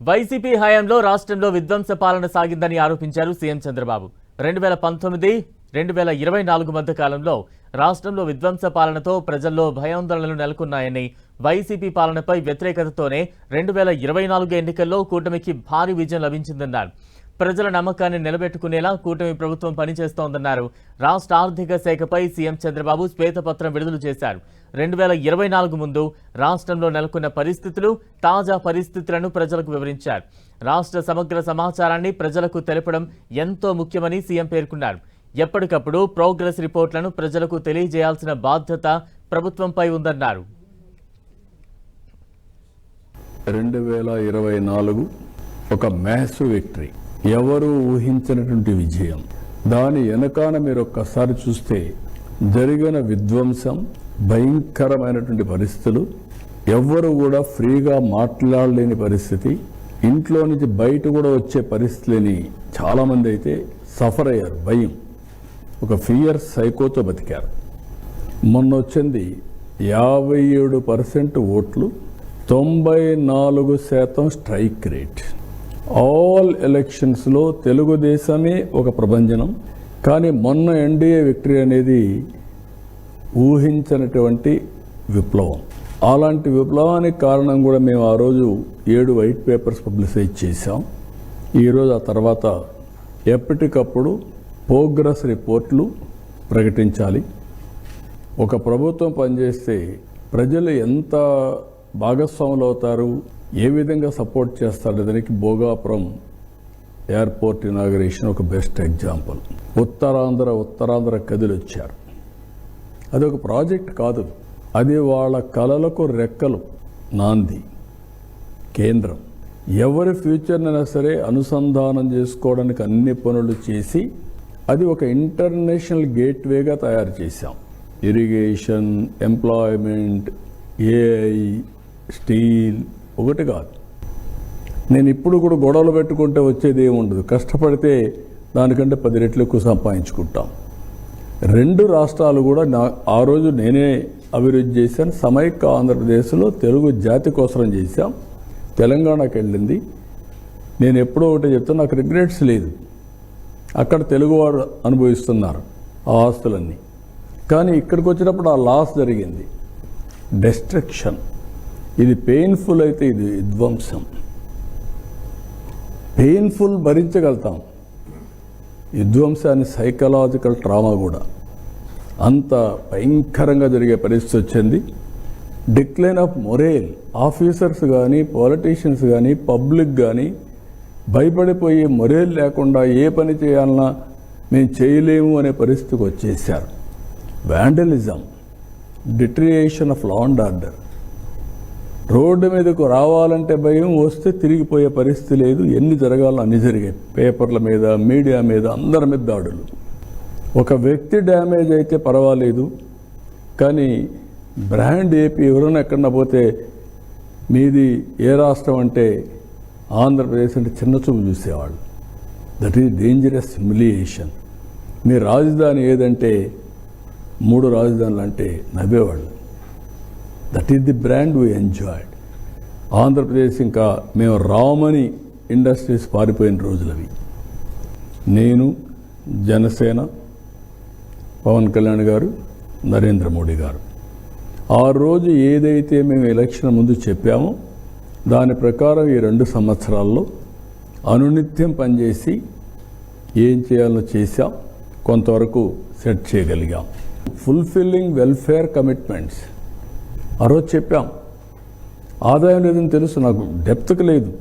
YCP హయాంలో రాష్ట్రంలో విధ్వంస పాలన సాగిందని ఆరోపించారు సీఎం చంద్రబాబు. 2019-2024 మధ్య కాలంలో రాష్ట్రంలో విధ్వంస పాలనతో ప్రజల్లో భయాందోళనలు నెలకొన్నాయని, వైసీపీ పాలనపై వ్యతిరేకతతోనే 2024 ఎన్నికల్లో కూటమికి భారీ విజయం లభించిందన్నారు. ప్రజల నమ్మకాన్ని నిలబెట్టుకునేలా కూటమి ప్రభుత్వం పనిచేస్తోందన్నారు. రాష్ట్ర ఆర్థిక శాఖపై సీఎం చంద్రబాబు శ్వేతపత్రం విడుదల చేశారు. 2024 ముందు రాష్ట్రంలో నెలకొన్న పరిస్థితులు, తాజా పరిస్థితులను ప్రజలకు వివరించారు. రాష్ట్ర సమగ్ర సమాచారాన్ని ప్రజలకు తెలపడం ఎంతో ముఖ్యమని సీఎం పేర్కొన్నారు. ఎప్పటికప్పుడు ప్రోగ్రెస్ రిపోర్ట్లను ప్రజలకు తెలియజేయాల్సిన బాధ్యత ప్రభుత్వంపై ఉందన్నారు. 2024 ఒక మ్యాసివ్ విక్టరీ, ఎవరు ఊహించినటువంటి విజయం. దాని వెనకాన మీరు ఒక్కసారి చూస్తే జరిగిన విధ్వంసం, భయంకరమైనటువంటి పరిస్థితులు, ఎవ్వరు కూడా ఫ్రీగా మాట్లాడలేని పరిస్థితి, ఇంట్లో నుంచి బయట కూడా వచ్చే పరిస్థితులని చాలామంది అయితే సఫర్ అయ్యారు. భయం, ఒక ఫియర్ సైకోతో బతికారు. మొన్న వచ్చింది 57% ఓట్లు, 94% స్ట్రైక్ రేట్. ఆల్ ఎలక్షన్స్లో తెలుగుదేశమే ఒక ప్రభంజనం. కానీ మొన్న ఎన్డీఏ విక్టరీ అనేది ఊహించినటువంటి విప్లవం. అలాంటి విప్లవానికి కారణం కూడా మేము ఆ రోజు 7 వైట్ పేపర్స్ పబ్లిసైజ్ చేశాం. ఈరోజు ఆ తర్వాత ఎప్పటికప్పుడు ప్రోగ్రెస్ రిపోర్ట్లు ప్రకటించాలి. ఒక ప్రభుత్వం పనిచేస్తే ప్రజలు ఎంత భాగస్వాములు అవుతారు, ఏ విధంగా సపోర్ట్ చేస్తారు, దానికి భోగాపురం ఎయిర్పోర్ట్ ఇనాగరేషన్ ఒక బెస్ట్ ఎగ్జాంపుల్. ఉత్తరాంధ్ర కదిలి వచ్చారు. అది ఒక ప్రాజెక్ట్ కాదు, అది వాళ్ళ కలలకు రెక్కలు, నాంది, కేంద్రం. ఎవరి ఫ్యూచర్నైనా సరే అనుసంధానం చేసుకోవడానికి అన్ని పనులు చేసి అది ఒక ఇంటర్నేషనల్ గేట్వేగా తయారు చేశాం. ఇరిగేషన్, ఎంప్లాయ్మెంట్, ఏఐ, స్టీల్ ఒకటి కాదు. నేను ఇప్పుడు కూడా గొడవలు పెట్టుకుంటే వచ్చేది ఏముండదు. కష్టపడితే దానికంటే 10 రెట్లు ఎక్కువ సంపాదించుకుంటాం. 2 రాష్ట్రాలు కూడా ఆ రోజు నేనే అభివృద్ధి చేశాను. సమైక్య ఆంధ్రప్రదేశ్లో తెలుగు జాతి కోసం చేశాం. తెలంగాణకి వెళ్ళింది. నేను ఎప్పుడో ఒకటి చెప్తాను, నాకు రిగ్రెట్స్ లేదు. అక్కడ తెలుగువారు అనుభవిస్తున్నారు ఆ ఆస్తులన్నీ. కానీ ఇక్కడికి వచ్చినప్పుడు ఆ లాస్ జరిగింది, డెస్ట్రక్షన్. ఇది పెయిన్ఫుల్ అయితే ఇది విధ్వంసం. పెయిన్ఫుల్ భరించగలుగుతాం, విధ్వంసాన్ని సైకలాజికల్ ట్రామా కూడా అంత భయంకరంగా జరిగే పరిస్థితి వచ్చింది. Decline of మొరేల్. ఆఫీసర్స్ కానీ, పాలిటీషియన్స్ కానీ, పబ్లిక్ కానీ భయపడిపోయి మొరేల్ లేకుండా ఏ పని చేయాలన్నా మేము చేయలేము అనే పరిస్థితికి వచ్చేసారు. Vandalism, deterioration of law and order. Road మీదకు రావాలంటే భయం, వస్తే తిరిగిపోయే పరిస్థితి లేదు. ఎన్ని జరగాలో అన్ని జరిగాయి. పేపర్ల మీద, మీడియా మీద, అందరి మీద దాడులు. ఒక వ్యక్తి డ్యామేజ్ అయితే పర్వాలేదు, కానీ బ్రాండ్ ఏపీ ఎవరైనా ఎక్కడన్నా పోతే మీది ఏ రాష్ట్రం అంటే ఆంధ్రప్రదేశ్ అంటే చిన్న చూపు చూసేవాళ్ళు. That is dangerous humiliation. మీ రాజధాని ఏదంటే 3 రాజధానులు అంటే నవ్వేవాళ్ళు. That is the brand we enjoyed. Andhra Pradesh ఇంకా మేము రామని ఇండస్ట్రీస్ పారిపోయిన రోజులవి. నేను, జనసేన, పవన్ కళ్యాణ్ గారు, నరేంద్ర మోడీ గారు ఆ రోజు ఏదైతే మేము ఎలక్షన్ ముందు చెప్పామో దాని ప్రకారం ఈ 2 సంవత్సరాల్లో అనునిత్యం పనిచేసి ఏం చేయాలో చేశాం. కొంతవరకు సెట్ చేయగలిగాం. ఫుల్ఫిల్లింగ్ వెల్ఫేర్ కమిట్మెంట్స్ ఆ రోజు చెప్పాం. ఆదాయం లేదని తెలుసు, నాకు డెప్త్కి లేదు.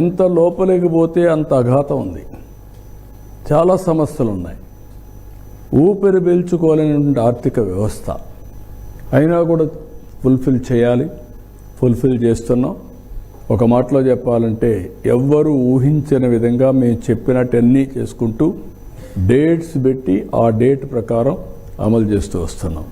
ఎంత లోపలికి పోతే అంత అఘాతం ఉంది. చాలా సమస్యలు ఉన్నాయి. ఊపిరి పీల్చుకోలేనటువంటి ఆర్థిక వ్యవస్థ అయినా కూడా ఫుల్ఫిల్ చేయాలి. ఫుల్ఫిల్ చేస్తున్నాం. ఒక మాటలో చెప్పాలంటే ఎవ్వరూ ఊహించని విధంగా మేము చెప్పినట్టన్నీ చేసుకుంటూ డేట్స్ పెట్టి ఆ డేట్ ప్రకారం అమలు చేస్తూ వస్తున్నాం.